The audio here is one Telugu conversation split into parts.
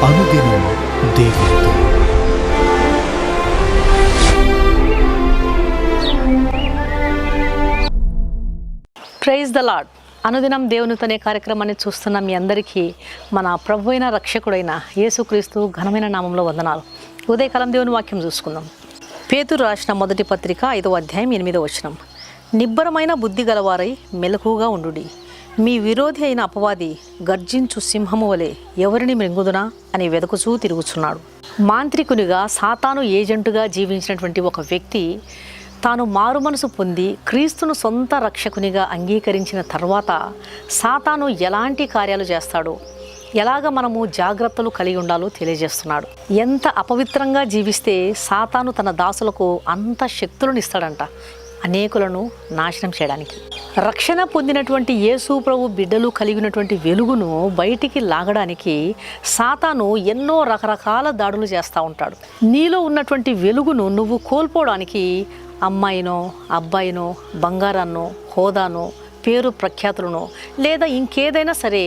అనుదినం దేవునితో. Praise the Lord. అనుదినం దేవునితోనే కార్యక్రమాన్ని చూస్తున్న మీ అందరికీ మన ప్రభు అయిన రక్షకుడైన యేసుక్రీస్తు ఘనమైన నామంలో వందనాలు. ఉదయకాలం దేవుని వాక్యం చూసుకుందాం. పేతురు రాసిన మొదటి పత్రిక 5వ అధ్యాయం 8వ వచనం. నిబ్బరమైన బుద్ధి గలవారై మెలకుగా ఉండుడి. మీ విరోధి అయిన అపవాది గర్జించు సింహము వలె ఎవరిని మృంగుదునా అని వెదకుచూ తిరుగుచున్నాడు. మాంత్రికునిగా సాతాను ఏజెంటుగా జీవించినటువంటి ఒక వ్యక్తి తాను మారుమనసు పొంది క్రీస్తును సొంత రక్షకునిగా అంగీకరించిన తర్వాత సాతాను ఎలాంటి కార్యాలు చేస్తాడో, ఎలాగ మనము జాగ్రత్తలు కలిగి ఉండాలో తెలియజేస్తున్నాడు. ఎంత అపవిత్రంగా జీవిస్తే సాతాను తన దాసులకు అంత శక్తులను ఇస్తాడంట, అనేకులను నాశనం చేయడానికి. రక్షణ పొందినటువంటి యేసు ప్రభు బిడ్డలు కలిగినటువంటి వెలుగును బయటికి లాగడానికి సాతాను ఎన్నో రకరకాల దాడులు చేస్తూ ఉంటాడు. నీలో ఉన్నటువంటి వెలుగును నువ్వు కోల్పోవడానికి అమ్మాయినో, అబ్బాయినో, బంగారాన్నో, హోదానో, పేరు ప్రఖ్యాతులను లేదా ఇంకేదైనా సరే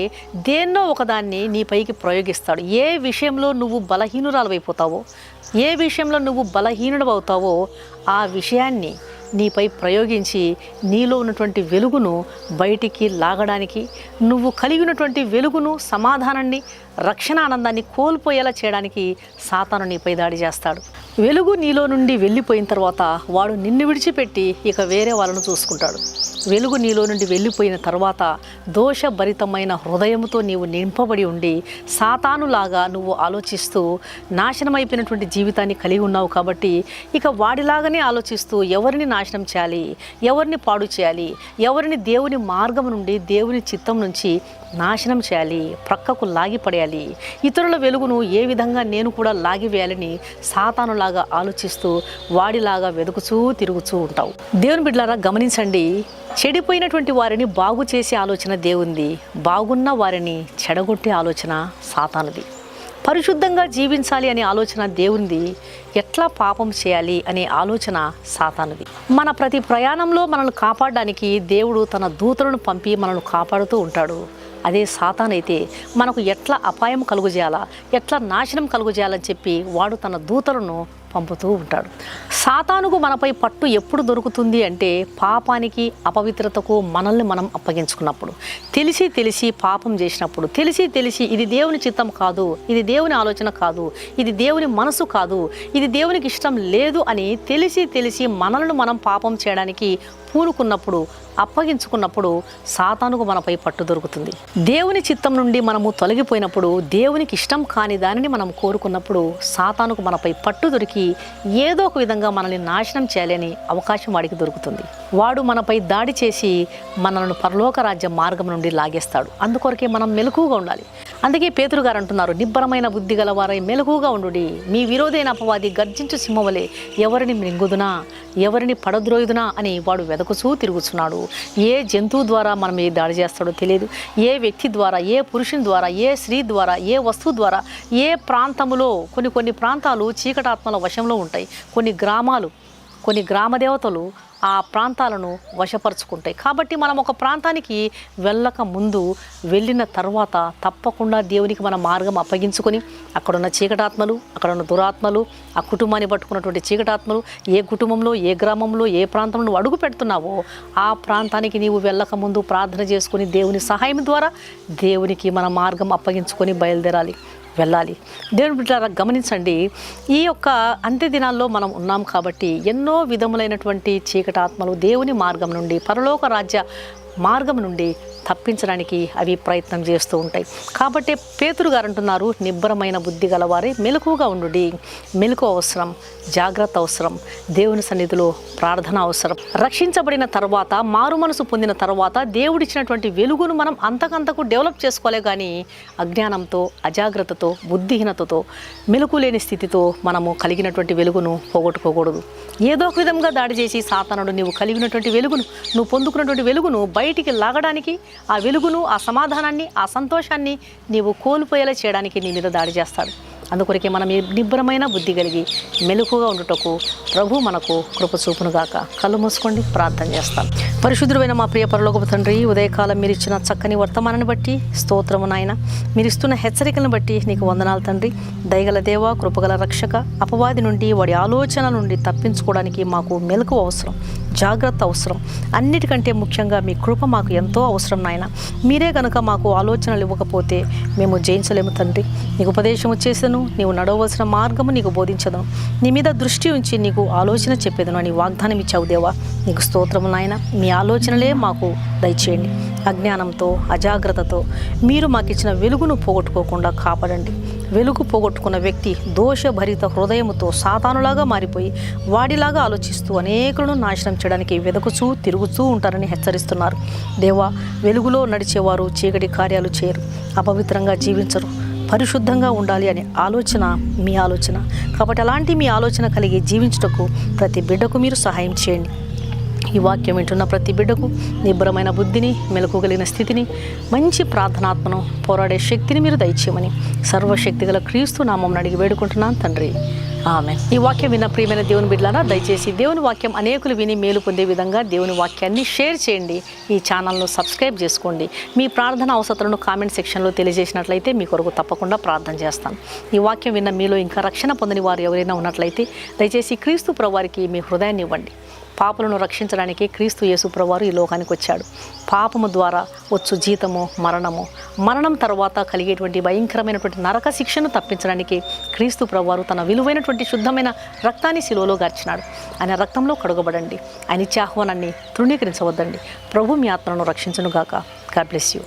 దేన్నో ఒకదాన్ని నీ పైకి ప్రయోగిస్తాడు. ఏ విషయంలో నువ్వు బలహీనురాలైపోతావో, ఏ విషయంలో నువ్వు బలహీనుడు అవుతావో ఆ విషయాన్ని నీపై ప్రయోగించి నీలో ఉన్నటువంటి వెలుగును బయటికి లాగడానికి, నువ్వు కలిగినటువంటి వెలుగును, సమాధానాన్ని, రక్షణ ఆనందాన్ని కోల్పోయేలా చేయడానికి సాతాను నీపై దాడి చేస్తాడు. వెలుగు నీలో నుండి వెళ్ళిపోయిన తర్వాత వాడు నిన్ను విడిచిపెట్టి ఇక వేరే వాళ్ళను చూసుకుంటాడు. వెలుగు నీలో నుండి వెళ్ళిపోయిన తర్వాత దోషభరితమైన హృదయంతో నీవు నింపబడి ఉండి సాతానులాగా నువ్వు ఆలోచిస్తూ నాశనమైపోయినటువంటి జీవితాన్ని కలిగి ఉన్నావు. కాబట్టి ఇక వాడిలాగానే ఆలోచిస్తూ ఎవరిని నాశనం చేయాలి, ఎవరిని పాడు చేయాలి, ఎవరిని దేవుని మార్గం నుండి, దేవుని చిత్తం నుంచి నాశనం చేయాలి, ప్రక్కకు లాగిపడేయాలి, ఇతరుల వెలుగును ఏ విధంగా నేను కూడా లాగివేయాలని సాతానులాగా ఆలోచిస్తూ వాడిలాగా వెతుకుచూ తిరుగుతూ ఉంటావు. దేవుని బిడ్డలారా గమనించండి, చెడిపోయినటువంటి వారిని బాగు చేసే ఆలోచన దేవుంది, బాగున్న వారిని చెడగొట్టే ఆలోచన సాతానుది. పరిశుద్ధంగా జీవించాలి అనే ఆలోచన దేవునిది, ఎట్లా పాపం చేయాలి అనే ఆలోచన సాతానుది. మన ప్రతి ప్రయాణంలో మనల్ని కాపాడడానికి దేవుడు తన దూతలను పంపి మనల్ని కాపాడుతూ ఉంటాడు. అదే సాతానైతే మనకు ఎట్లా అపాయం కలుగజేయాలా, ఎట్లా నాశనం కలుగజేయాలని చెప్పి వాడు తన దూతలను పంపుతూ ఉంటాడు. సాతానుకు మనపై పట్టు ఎప్పుడు దొరుకుతుంది అంటే పాపానికి, అపవిత్రతకు మనల్ని మనం అప్పగించుకున్నప్పుడు, తెలిసి పాపం చేసినప్పుడు, తెలిసి ఇది దేవుని చిత్తం కాదు, ఇది దేవుని ఆలోచన కాదు, ఇది దేవుని మనసు కాదు, ఇది దేవునికి ఇష్టం లేదు అని తెలిసి మనల్ని మనం పాపం చేయడానికి పూనుకున్నప్పుడు, అప్పగించుకున్నప్పుడు సాతానుకు మనపై పట్టు దొరుకుతుంది. దేవుని చిత్తం నుండి మనము తొలగిపోయినప్పుడు, దేవునికి ఇష్టం కాని దానిని మనం కోరుకున్నప్పుడు సాతానుకు మనపై పట్టు దొరికి ఏదో ఒక విధంగా మనల్ని నాశనం చేయాలని అవకాశం వాడికి దొరుకుతుంది. వాడు మనపై దాడి చేసి మనల్ని పరలోక రాజ్య మార్గం నుండి లాగేస్తాడు. అందుకొరకే మనం మెలకుగా ఉండాలి. అందుకే పేతురు గారు అంటున్నారు, నిబ్బరమైన బుద్ధి గలవారై మెలకుగా ఉండుడి. మీ విరోధైన అపవాది గర్జించు సింహవలే ఎవరిని మృంగుదునా, ఎవరిని పడద్రోయుదునా అని వాడు వెదకుచూ తిరుగుతున్నాడు. ఏ జంతువు ద్వారా మనం ఏ దాడి చేస్తాడో తెలియదు. ఏ వ్యక్తి ద్వారా, ఏ పురుషుని ద్వారా, ఏ స్త్రీ ద్వారా, ఏ వస్తువు ద్వారా, ఏ ప్రాంతములో కొన్ని ప్రాంతాలు చీకటాత్మల వశంలో ఉంటాయి. కొన్ని గ్రామాలు, కొన్ని గ్రామదేవతలు ఆ ప్రాంతాలను వశపరుచుకుంటాయి. కాబట్టి మనం ఒక ప్రాంతానికి వెళ్ళక ముందు, వెళ్ళిన తర్వాత తప్పకుండా దేవునికి మన మార్గం అప్పగించుకొని అక్కడున్న చీకటాత్మలు, అక్కడున్న దురాత్మలు, ఆ కుటుంబాన్ని పట్టుకున్నటువంటి చీకటాత్మలు, ఏ కుటుంబంలో, ఏ గ్రామంలో, ఏ ప్రాంతంలో నువ్వు అడుగు పెడుతున్నావో ఆ ప్రాంతానికి నీవు వెళ్ళక ముందు ప్రార్థన చేసుకుని దేవుని సహాయం ద్వారా దేవునికి మన మార్గం అప్పగించుకొని బయలుదేరాలి, వెళ్ళాలి. దేవుని బిడ్డలారా గమనించండి, ఈ యొక్క అంత్య దినాల్లో మనం ఉన్నాం కాబట్టి ఎన్నో విధములైనటువంటి చీకటాత్మలు దేవుని మార్గం నుండి, పరలోక రాజ్య మార్గం నుండి తప్పించడానికి అవి ప్రయత్నం చేస్తూ ఉంటాయి. కాబట్టి పేతురు గారు అంటున్నారు, నిబ్బరమైన బుద్ధి గలవారే మెలకుగా ఉండుడి. మెలకు అవసరం, జాగ్రత్త అవసరం, దేవుని సన్నిధిలో ప్రార్థన అవసరం. రక్షించబడిన తర్వాత, మారు మనసు పొందిన తర్వాత దేవుడిచ్చినటువంటి వెలుగును మనం అంతకంతకు డెవలప్ చేసుకోలే కానీ అజ్ఞానంతో, అజాగ్రత్తతో, బుద్ధిహీనతతో, మెలకు లేని స్థితితో మనము కలిగినటువంటి వెలుగును పోగొట్టుకోకూడదు. ఏదో ఒక విధంగా దాడి చేసి సాతానుడు నీవు కలిగినటువంటి వెలుగును, నువ్వు పొందుకున్నటువంటి వెలుగును బయటికి లాగడానికి, ఆ వెలుగును, ఆ సమాధానాన్ని, ఆ సంతోషాన్ని నీవు కోల్పోయేలా చేయడానికి నీ మీద దాడి చేస్తాడు. అందుకొరకే మనం ఈ నిబ్బరమైన బుద్ధి కలిగి మెలకుగా ఉండుటకు ప్రభు మనకు కృప చూపునుగాక. కళ్ళు మూసుకోండి, ప్రార్థన చేస్తాం. పరిశుద్ధుడైన మా ప్రియ పరలోకపు తండ్రి, ఉదయకాలం మీరు ఇచ్చిన చక్కని వర్తమానాన్ని బట్టి స్తోత్రము నాయన. మీరు ఇస్తున్న హెచ్చరికలను బట్టి నీకు వందనాలు తండ్రి. దయగల దేవ, కృపగల రక్షక, అపవాది నుండి వాడి ఆలోచన నుండి తప్పించుకోవడానికి మాకు మెలకువ అవసరం, జాగ్రత్త అవసరం. అన్నిటికంటే ముఖ్యంగా మీ కృప మాకు ఎంతో అవసరం నాయన. మీరే కనుక మాకు ఆలోచనలు ఇవ్వకపోతే మేము జయించలేము తండ్రి. నీకు ఉపదేశము చేసను, నీవు నడవలసిన మార్గము నీకు బోధించదను, నీ మీద దృష్టి ఉంచి నీకు ఆలోచన చెప్పేదను అని వాగ్దానం ఇచ్చావు దేవా. నీకు స్తోత్రము నాయన. మీ ఆలోచనలే మాకు దయచేయండి. అజ్ఞానంతో, అజాగ్రత్తతో మీరు మాకు ఇచ్చిన వెలుగును పోగొట్టుకోకుండా కాపాడండి. వెలుగు పోగొట్టుకున్న వ్యక్తి దోషభరిత హృదయముతో సాతానులాగా మారిపోయి వాడిలాగా ఆలోచిస్తూ అనేకులను నాశనం చేయడానికి వెదకుచూ తిరుగుతూ ఉంటారని హెచ్చరిస్తున్నారు దేవా. వెలుగులో నడిచేవారు చీకటి కార్యాలు చేయరు, అపవిత్రంగా జీవించరు, పరిశుద్ధంగా ఉండాలి అనే ఆలోచన మీ ఆలోచన. కాబట్టి అలాంటి మీ ఆలోచన కలిగి జీవించుటకు ప్రతి బిడ్డకు మీరు సహాయం చేయండి. ఈ వాక్యం వింటున్న ప్రతి బిడ్డకు నిబ్బరమైన బుద్ధిని, మెలకుగలిగిన స్థితిని, మంచి ప్రార్థనాత్మను, పోరాడే శక్తిని మీరు దయచేయమని సర్వశక్తి గల క్రీస్తు నామం అడిగి వేడుకుంటున్నాను తండ్రి, ఆమేన్. ఈ వాక్యం విన్న ప్రియమైన దేవుని బిడ్డలారా, దయచేసి దేవుని వాక్యం అనేకులు విని మేలు పొందే విధంగా దేవుని వాక్యాన్ని షేర్ చేయండి. ఈ ఛానల్ను సబ్స్క్రైబ్ చేసుకోండి. మీ ప్రార్థన అవసరాలను కామెంట్ సెక్షన్లో తెలియజేసినట్లయితే మీ కొరకు తప్పకుండా ప్రార్థన చేస్తాను. ఈ వాక్యం విన్న మీలో ఇంకా రక్షణ పొందని వారు ఎవరైనా ఉన్నట్లయితే దయచేసి క్రీస్తు ప్రభువారికి మీ హృదయాన్ని ఇవ్వండి. పాపులను రక్షించడానికి క్రీస్తు యేసు ప్రభువారు ఈ లోకానికి వచ్చాడు. పాపము ద్వారా వచ్చు జీతము మరణము, మరణం తర్వాత కలిగేటువంటి భయంకరమైనటువంటి నరక శిక్షను తప్పించడానికి క్రీస్తు ప్రభువారు తన విలువైనటువంటి శుద్ధమైన రక్తాన్ని శిలువలో గార్చినాడు. ఆయన రక్తంలో కడుగబడండి. ఆయన ఇచ్చే ఆహ్వానాన్ని తృణీకరించవద్దండి. ప్రభు మీ ఆత్మలను రక్షించునుగాక. God bless you.